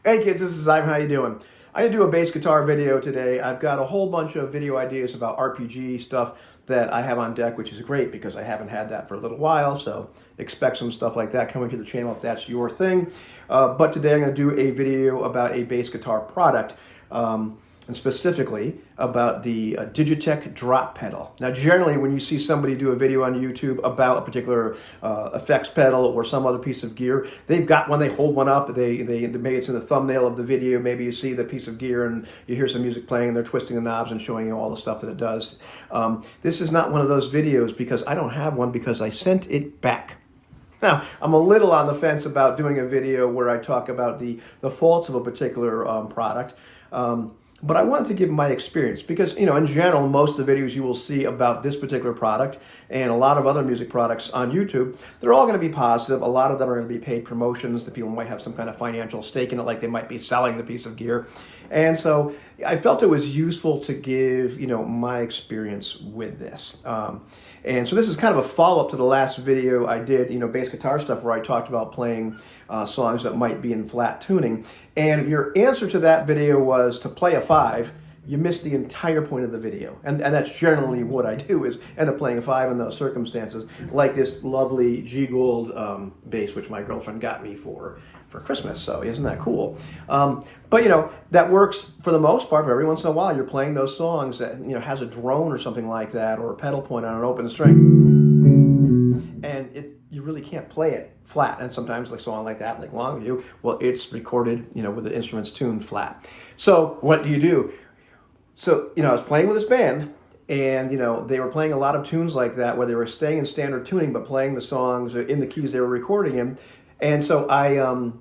Hey kids, this is Ivan. How you doing? I'm gonna do a bass guitar video today. I've got a whole bunch of video ideas about RPG stuff that I have on deck, which is great because I haven't had that for a little while. So expect some stuff like that coming to the channel if that's your thing. But today I'm gonna do a video about a bass guitar product. And specifically about the Digitech Drop pedal. Now, generally, when you see somebody do a video on YouTube about a particular effects pedal or some other piece of gear, they've got one, they hold one up, maybe it's in the thumbnail of the video, maybe you see the piece of gear and you hear some music playing and they're twisting the knobs and showing you all the stuff that it does. This is not one of those videos because I don't have one because I sent it back. Now, I'm a little on the fence about doing a video where I talk about the faults of a particular product. But I wanted to give my experience because, in general, most of the videos you will see about this particular product and a lot of other music products on YouTube, they're all going to be positive. A lot of them are going to be paid promotions. The people might have some kind of financial stake in it, like they might be selling the piece of gear. And so I felt it was useful to give, my experience with this. And so this is kind of a follow-up to the last video I did, bass guitar stuff where I talked about playing songs that might be in flat tuning. And if your answer to that video was to play a 5, you missed the entire point of the video. And that's generally what I do, is end up playing a 5 in those circumstances, like this lovely G Gold bass, which my girlfriend got me for Christmas. So isn't that cool? But that works for the most part, but every once in a while you're playing those songs that, has a drone or something like that, or a pedal point on an open string. And you really can't play it flat. And sometimes like a song like that, like Longview, well, it's recorded, with the instruments tuned flat. So what do? So, I was playing with this band, and, they were playing a lot of tunes like that where they were staying in standard tuning, but playing the songs in the keys they were recording in. And so I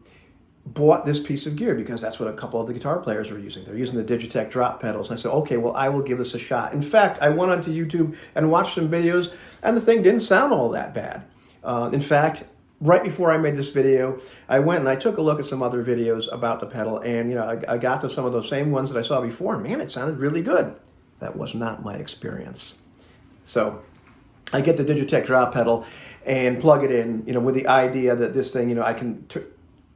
bought this piece of gear because that's what a couple of the guitar players were using. They're using the Digitech Drop pedals. And I said, okay, well, I will give this a shot. In fact, I went onto YouTube and watched some videos, and the thing didn't sound all that bad. In fact, right before I made this video, I went and I took a look at some other videos about the pedal, and I got to some of those same ones that I saw before, and man, it sounded really good. That was not my experience. So I get the Digitech Drop pedal and plug it in, with the idea that this thing, I can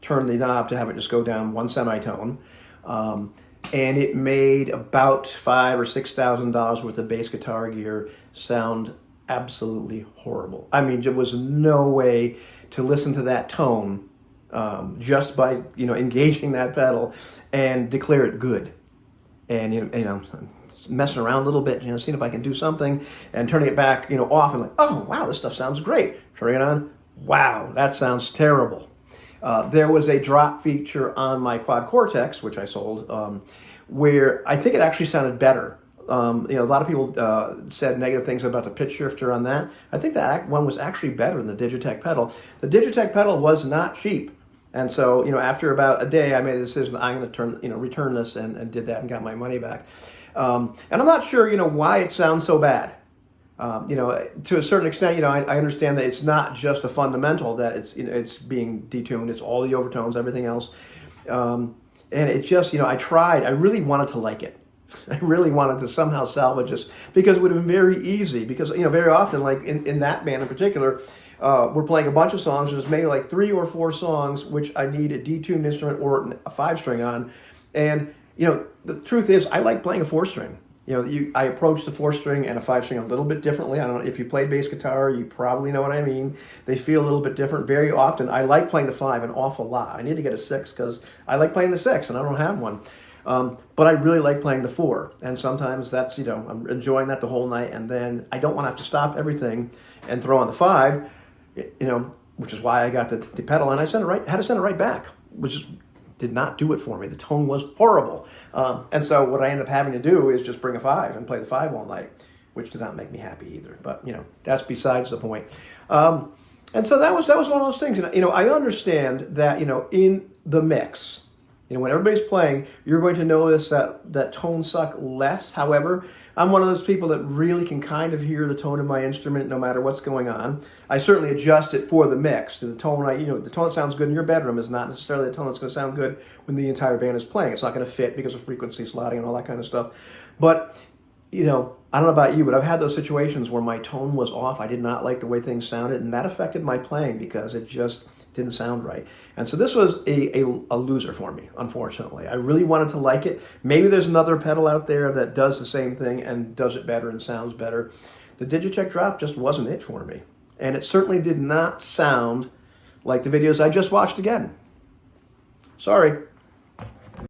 turn the knob to have it just go down one semitone. And it made about $5,000 or $6,000 worth of bass guitar gear sound absolutely horrible. I mean, there was no way to listen to that tone just by engaging that pedal and declare it good. And messing around a little bit, seeing if I can do something, and turning it back off, and like, oh wow, this stuff sounds great. Turning it on, wow, that sounds terrible. There was a drop feature on my Quad Cortex, which I sold, where I think it actually sounded better. A lot of people said negative things about the pitch shifter on that. I think that one was actually better than the Digitech pedal. The Digitech pedal was not cheap. And so, after about a day, I made the decision I'm going to return this, and did that and got my money back. And I'm not sure, why it sounds so bad. To a certain extent, I understand that it's not just a fundamental that it's being detuned. It's all the overtones, everything else. And it just, I really wanted to like it. I really wanted to somehow salvage this because it would have been very easy because, very often, like in that band in particular, we're playing a bunch of songs. There's maybe like 3 or 4 songs which I need a detuned instrument or a 5-string on. And, the truth is I like playing a 4-string. I approach the 4-string and a 5-string a little bit differently. I don't know if you play bass guitar, you probably know what I mean. They feel a little bit different. Very often, I like playing the 5 an awful lot. I need to get a 6 because I like playing the 6 and I don't have one. But I really like playing the 4. And sometimes that's, I'm enjoying that the whole night. And then I don't want to have to stop everything and throw on the 5, which is why I got the pedal. And I had to send it right back, which did not do it for me. The tone was horrible. And so what I ended up having to do is just bring a 5 and play the 5 all night, which did not make me happy either. But, that's besides the point. And so that was one of those things. I understand that, in the mix, when everybody's playing, you're going to notice that tone suck less. However, I'm one of those people that really can kind of hear the tone of my instrument no matter what's going on. I certainly adjust it for the mix. The tone the tone that sounds good in your bedroom is not necessarily the tone that's going to sound good when the entire band is playing. It's not going to fit because of frequency slotting and all that kind of stuff. But, I don't know about you, but I've had those situations where my tone was off. I did not like the way things sounded, and that affected my playing because it just didn't sound right. And so this was a loser for me, unfortunately. I really wanted to like it. Maybe there's another pedal out there that does the same thing and does it better and sounds better. The Digitech Drop just wasn't it for me. And it certainly did not sound like the videos I just watched again. Sorry.